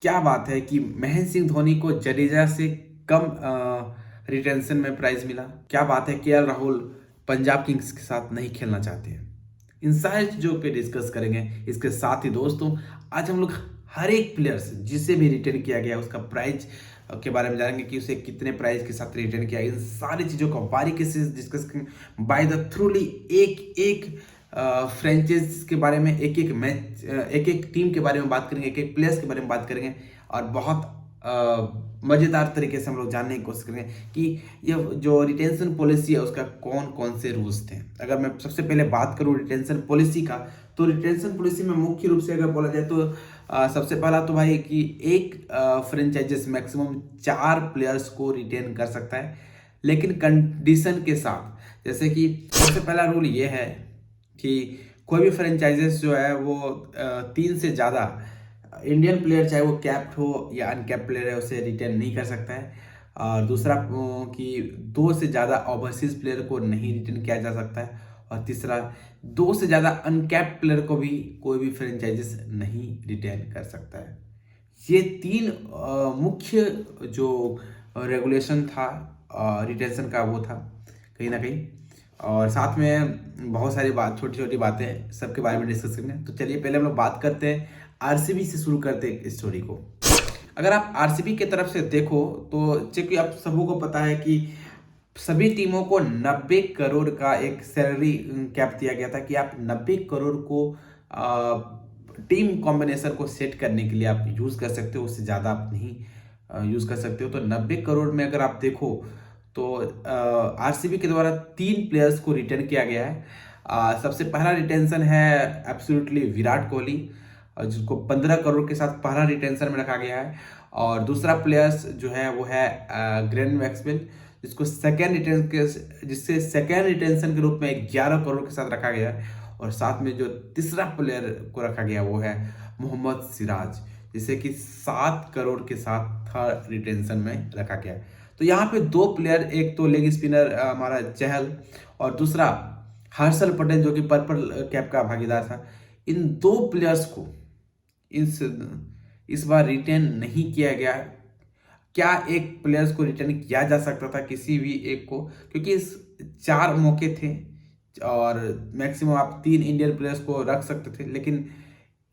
क्या बात है कि महेंद्र सिंह धोनी को जडेजा से कम रिटेंशन में प्राइज मिला। क्या बात है, केएल राहुल पंजाब किंग्स के साथ नहीं खेलना चाहते हैं। इन सारी चीज़ों पे डिस्कस करेंगे। इसके साथ ही दोस्तों, आज हम लोग हर एक प्लेयर से जिसे भी रिटेन किया गया उसका प्राइज के बारे में जानेंगे कि उसे कितने प्राइज के साथ रिटेन किया गया। इन सारी चीज़ों को बारीकी से डिस्कस करेंगे बाय द थ्रूली। एक एक फ्रेंचाइज के बारे में, एक एक मैच, एक एक टीम के बारे में बात करेंगे, एक एक प्लेयर्स के बारे में बात करेंगे और बहुत मज़ेदार तरीके से हम लोग जानने की कोशिश करेंगे कि ये जो रिटेंशन पॉलिसी है उसका कौन कौन से रूल्स थे। अगर मैं सबसे पहले बात करूँ रिटेंशन पॉलिसी का, तो रिटेंशन पॉलिसी में मुख्य रूप से अगर बोला जाए तो सबसे पहला तो भाई कि एक फ्रेंचाइजेस मैक्सिमम 4 प्लेयर्स को रिटेन कर सकता है, लेकिन कंडीशन के साथ। जैसे कि सबसे पहला रूल ये है कि कोई भी फ्रेंचाइजेस जो है वो 3 से ज़्यादा इंडियन प्लेयर, चाहे वो कैप्ड हो या अनकैप्ड प्लेयर है, उसे रिटेन नहीं कर सकता है। और दूसरा कि 2 से ज़्यादा ओवरसीज प्लेयर को नहीं रिटेन किया जा सकता है। और तीसरा, 2 से ज़्यादा अनकैप्ड प्लेयर को भी कोई भी फ्रेंचाइजेस नहीं रिटेन कर सकता है। ये 3 मुख्य जो रेगुलेशन था रिटेंशन का, वो था कहीं ना कहीं। और साथ में बहुत सारी बात, छोटी छोटी बातें सबके बारे में डिस्कस करने। तो चलिए पहले हम लोग बात करते हैं, आरसीबी से शुरू करते हैं इस स्टोरी को। अगर आप आरसीबी की तरफ से देखो तो चूंकि आप सबों को पता है कि सभी टीमों को 90 करोड़ का एक सैलरी कैप दिया गया था कि आप 90 करोड़ को टीम कॉम्बिनेशन को सेट करने के लिए आप यूज़ कर सकते हो, उससे ज़्यादा आप नहीं यूज़ कर सकते हो। तो 90 करोड़ में अगर आप देखो तो आरसीबी के द्वारा 3 प्लेयर्स को रिटेन किया गया है। सबसे पहला रिटेंशन है एब्सोल्युटली विराट कोहली, जिसको 15 करोड़ के साथ पहला रिटेंशन में रखा गया है। और दूसरा प्लेयर्स जो है वो है ग्लेन मैक्सवेल, जिससे सेकेंड रिटेंशन के रूप में 11 करोड़ के साथ रखा गया है। और साथ में जो तीसरा प्लेयर को रखा गया वो है मोहम्मद सिराज, जिसे कि 7 करोड़ के साथ थर्ड रिटेंशन में रखा गया है। तो यहाँ पे 2 प्लेयर, एक तो लेग स्पिनर हमारा चहल और दूसरा हर्षल पटेल जो कि पर्पल कैप का भागीदार था। इन 2 प्लेयर्स को इस बार रिटेन नहीं किया गया। क्या एक प्लेयर्स को रिटेन किया जा सकता था, किसी भी एक को, क्योंकि इस 4 मौके थे और मैक्सिमम आप 3 इंडियन प्लेयर्स को रख सकते थे, लेकिन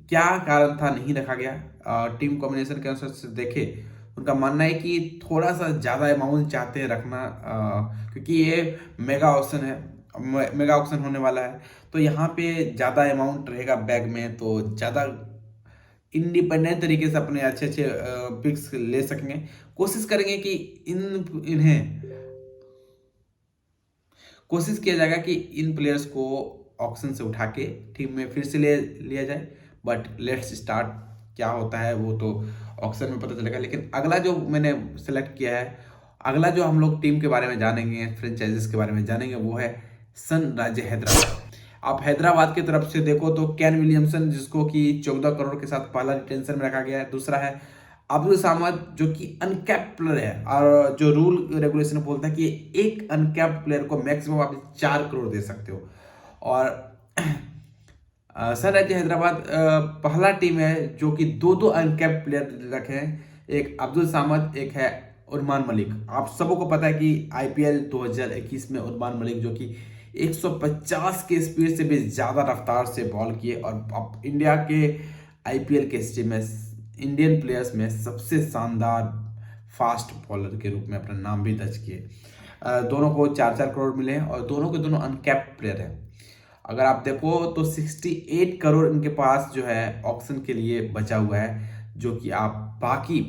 क्या कारण था नहीं रखा गया। टीम कॉम्बिनेशन के अनुसार से देखे, उनका मानना है कि थोड़ा सा ज़्यादा अमाउंट चाहते हैं रखना, क्योंकि ये मेगा ऑक्शन है, मेगा ऑक्शन होने वाला है। तो यहाँ पे ज़्यादा अमाउंट रहेगा बैग में, तो ज़्यादा इंडिपेंडेंट तरीके से अपने अच्छे अच्छे पिक्स ले सकेंगे। कोशिश करेंगे कि इन्हें कोशिश किया जाएगा कि इन प्लेयर्स को ऑक्शन से उठा के टीम में फिर से ले लिया जाए। बट लेट्स स्टार्ट, क्या होता है वो तो ऑक्शन में पता चलेगा। लेकिन अगला जो मैंने सेलेक्ट किया है, अगला जो हम लोग टीम के बारे में जानेंगे, फ्रेंचाइजीज के बारे में जानेंगे, वो है सनराइजर्स हैदराबाद। आप हैदराबाद की तरफ से देखो तो केन विलियमसन, जिसको कि 14 करोड़ के साथ पहला रिटेंशन में रखा गया है। दूसरा है अब्दुल सामद, जो कि अनकैप्ड प्लेयर है, और जो रूल रेगुलेशन बोलता है कि एक अनकैप्ड प्लेयर को मैक्सिमम आप 4 करोड़ दे सकते हो। और सनराइजर्स हैदराबाद पहला टीम है जो कि 2 अनकैप्ड प्लेयर रखे हैं। एक अब्दुल सामद, एक है उर्मान मलिक। आप सबों को पता है कि आईपीएल 2021 में उर्मान मलिक, जो कि 150 के स्पीड से भी ज़्यादा रफ्तार से बॉल किए और अब इंडिया के आईपीएल के हिस्ट्री में इंडियन प्लेयर्स में सबसे शानदार फास्ट बॉलर के रूप में अपना नाम भी दर्ज किए। दोनों को 4-4 करोड़ मिले हैं और दोनों के दोनों अनकैप्ड प्लेयर हैं। अगर आप देखो तो 68 करोड़ इनके पास जो है ऑक्शन के लिए बचा हुआ है, जो कि आप बाकी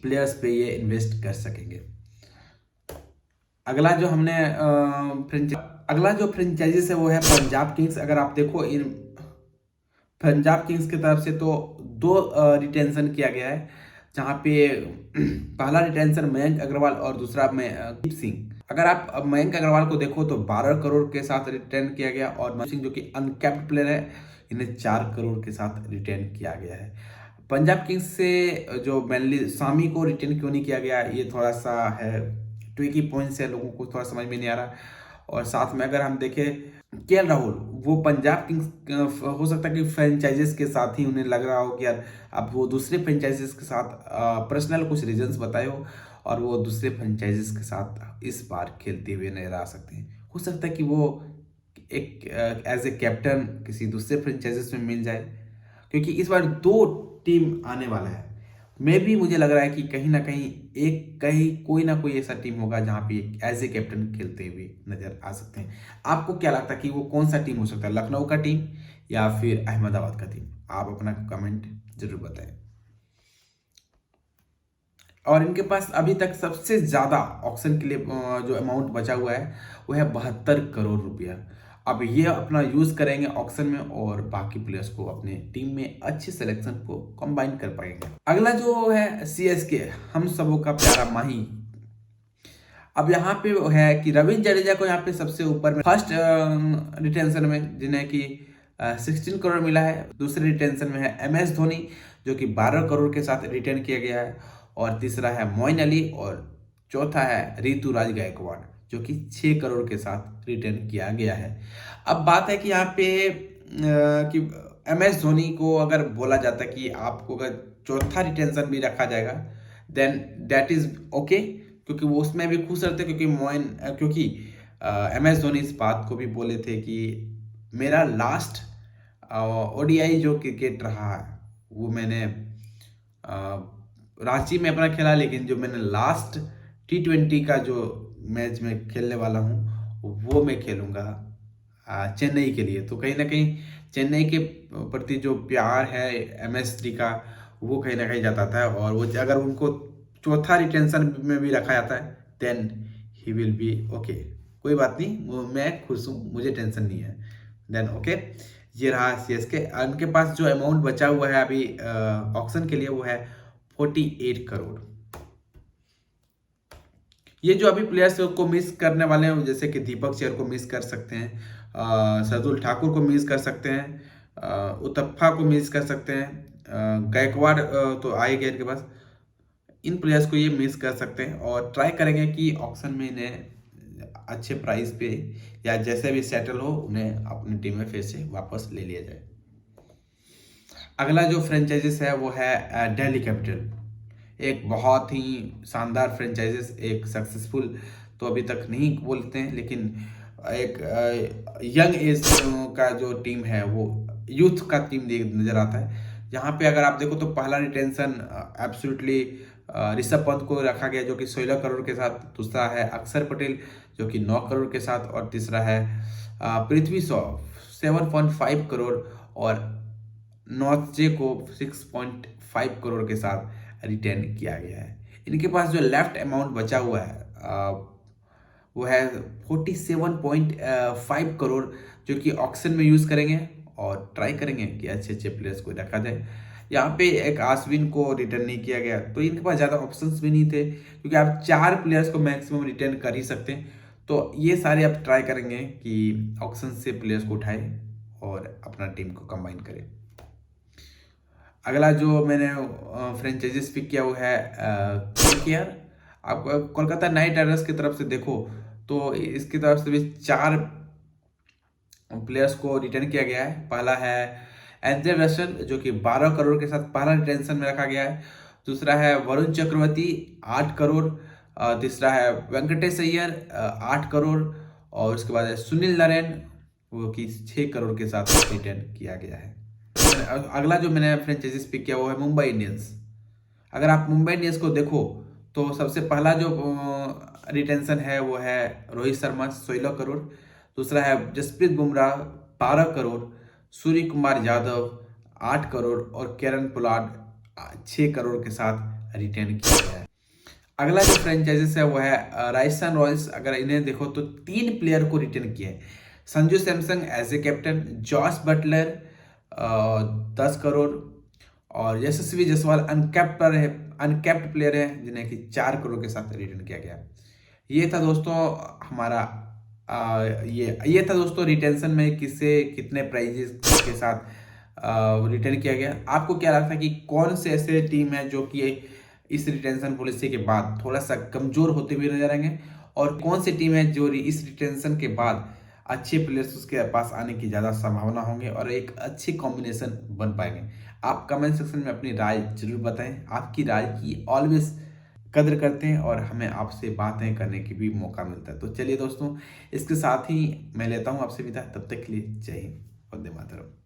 प्लेयर्स पे ये इन्वेस्ट कर सकेंगे। अगला जो हमने अगला जो फ्रेंचाइजीज है वो है पंजाब किंग्स। अगर आप देखो इन पंजाब किंग्स की तरफ से तो 2 रिटेंशन किया गया है, जहाँ पे पहला रिटेंशन मयंक अग्रवाल और दूसरा में सिंह। अगर आप मयंक अग्रवाल को देखो तो 12 करोड़ के साथ रिटेन किया गया, और मयंक सिंह जो कि अनकैप्ड प्लेयर है, इन्हें 4 करोड़ के साथ रिटेन किया गया है। पंजाब किंग्स से जो मेनली सामी को रिटेन क्यों नहीं किया गया, ये थोड़ा सा है ट्विकी पॉइंट्स है, लोगों को थोड़ा समझ में नहीं आ रहा। और साथ में अगर हम देखें केएल राहुल वो पंजाब किंग्स हो सकता है कि फ्रेंचाइजेस के साथ ही उन्हें लग रहा हो कि यार अब वो दूसरे फ्रेंचाइजेस के साथ पर्सनल कुछ रीजंस बताए और वो दूसरे फ्रेंचाइजेस के साथ इस बार खेलते हुए नजर आ सकते हैं। हो सकता है कि वो एक एज ए कैप्टन किसी दूसरे फ्रेंचाइजेस में मिल जाए, क्योंकि इस बार दो टीम आने वाला है। मैं भी मुझे लग रहा है कि कहीं ना कहीं कहीं कोई ना कोई ऐसा टीम होगा जहां पे एज ए कैप्टन खेलते हुए नजर आ सकते हैं। आपको क्या लगता है कि वो कौन सा टीम हो सकता है, लखनऊ का टीम या फिर अहमदाबाद का टीम? आप अपना कमेंट जरूर बताएं। और इनके पास अभी तक सबसे ज्यादा ऑक्शन के लिए जो अमाउंट बचा हुआ है वो है 72 करोड़ रुपया। अब ये अपना यूज करेंगे ऑक्शन में और बाकी प्लेयर्स को अपने टीम में अच्छे सिलेक्शन को कंबाइन कर पाएंगे। अगला जो है सीएसके, हम सबों का प्यारा माही। अब यहाँ पे है कि रविंद्र जडेजा को यहाँ पे सबसे ऊपर में फर्स्ट रिटेंशन में, जिन्हें कि 16 करोड़ मिला है। दूसरे रिटेंशन में है एम एस धोनी जो कि 12 करोड़ के साथ रिटेन किया गया है। और तीसरा है मोइन अली और चौथा है ऋतुराज गायकवाड़ जो कि 6 करोड़ के साथ रिटेन किया गया है। अब बात है कि यहाँ पे कि एम एस धोनी को अगर बोला जाता है कि आपको अगर चौथा रिटेंशन भी रखा जाएगा देन दैट इज ओके, क्योंकि वो उसमें भी खुश रहते, क्योंकि एम एस धोनी इस बात को भी बोले थे कि मेरा लास्ट ओडीआई जो क्रिकेट रहा है वो मैंने रांची में अपना खेला, लेकिन जो मैंने लास्ट T20 का जो मैच में खेलने वाला हूँ वो मैं खेलूँगा चेन्नई के लिए। तो कहीं ना कहीं चेन्नई के प्रति जो प्यार है MSD का वो कहीं ना कहीं जताता है। और वो अगर उनको चौथा रिटेंशन में भी रखा जाता है then he will be okay, कोई बात नहीं, वो मैं खुश हूँ, मुझे टेंशन नहीं है, देन ओके। ये रहा सीएसके। उनके पास जो अमाउंट बचा हुआ है अभी ऑक्शन के लिए वो है 48 करोड़। ये जो अभी प्लेयर्स को मिस करने वाले हैं जैसे कि दीपक चेहर को मिस कर सकते हैं, शार्दुल ठाकुर को मिस कर सकते हैं, उतप्पा को मिस कर सकते हैं, गायकवाड़ तो आ ही गए इनके पास। इन प्लेयर्स को ये मिस कर सकते हैं और ट्राई करेंगे कि ऑक्शन में इन्हें अच्छे प्राइस पे या जैसे भी सेटल हो उन्हें अपनी टीम में फिर से वापस ले लिया जाए। अगला जो फ्रेंचाइजिस है वो है दिल्ली कैपिटल। एक बहुत ही शानदार फ्रेंचाइजिस, एक सक्सेसफुल तो अभी तक नहीं बोलते हैं, लेकिन एक यंग एज का जो टीम है वो यूथ का टीम नजर आता है। यहाँ पे अगर आप देखो तो पहला रिटेंशन एब्सोल्युटली ऋषभ पंत को रखा गया जो कि 16 करोड़ के साथ। दूसरा है अक्षर पटेल जो कि 9 करोड़ के साथ। और तीसरा है पृथ्वी शॉ 7.5 करोड़ और नॉर्थ को 6.5 करोड़ के साथ रिटेन किया गया है। इनके पास जो लेफ्ट अमाउंट बचा हुआ है वो है 47.5 करोड़ जो कि ऑक्शन में यूज करेंगे और ट्राई करेंगे कि अच्छे अच्छे प्लेयर्स को रखा जाए। यहाँ पे एक आश्विन को रिटर्न नहीं किया गया तो इनके पास ज़्यादा ऑप्शंस भी नहीं थे, क्योंकि आप 4 प्लेयर्स को मैक्सिमम रिटर्न कर ही सकते हैं। तो ये सारे आप ट्राई करेंगे कि ऑक्शन से प्लेयर्स को उठाए और अपना टीम को कंबाइन करें। अगला जो मैंने फ्रेंचाइजीज पिक किया वो है केकेआर। आप कोलकाता नाइट राइडर्स की तरफ से देखो तो इसकी तरफ से भी 4 प्लेयर्स को रिटर्न किया गया है। पहला है एंड्रे रसल जो कि 12 करोड़ के साथ पहला रिटेंशन में रखा गया है। दूसरा है वरुण चक्रवर्ती 8 करोड़। तीसरा है वेंकटेश अय्यर 8 करोड़। और उसके बाद है सुनील नारायण वो कि 6 करोड़ के साथ रिटर्न किया गया है। अगला जो मैंने फ्रेंचाइजीज पिक किया वो है मुंबई इंडियंस। अगर आप मुंबई इंडियंस को देखो तो सबसे पहला जो रिटेंशन है वो है रोहित शर्मा 16 करोड़। दूसरा है जसप्रीत बुमराह 12 करोड़। सूर्य कुमार यादव 8 करोड़ और केरन पोलार्ड 6 करोड़ के साथ रिटेन किया गया है। अगला जो फ्रेंचाइजीज है वो है राजस्थान रॉयल्स। अगर इन्हें देखो तो 3 प्लेयर को रिटेन किया है। Sanju Samson as a captain, Jos Buttler 10 crore और यशस्वी जायसवाल अनकैप्ड प्लेयर है जिन्हें कि 4 करोड़ के साथ रिटर्न किया गया। ये था दोस्तों हमारा ये था दोस्तों रिटेंशन में किससे कितने प्राइजेस के साथ रिटर्न किया गया। आपको क्या लगता है कि कौन से ऐसे टीम है जो कि इस रिटेंशन पॉलिसी के बाद थोड़ा सा कमजोर होते हुए नजर आएंगे और कौन सी टीम है जो इस रिटेंशन के बाद अच्छे प्लेयर्स उसके पास आने की ज़्यादा संभावना होंगे और एक अच्छी कॉम्बिनेशन बन पाएंगे। आप कमेंट सेक्शन में अपनी राय जरूर बताएं। आपकी राय की ऑलवेज कद्र करते हैं और हमें आपसे बातें करने की भी मौका मिलता है। तो चलिए दोस्तों, इसके साथ ही मैं लेता हूँ आपसे विदा। तब तक के लिए जय हिंद, वंदे मातरम।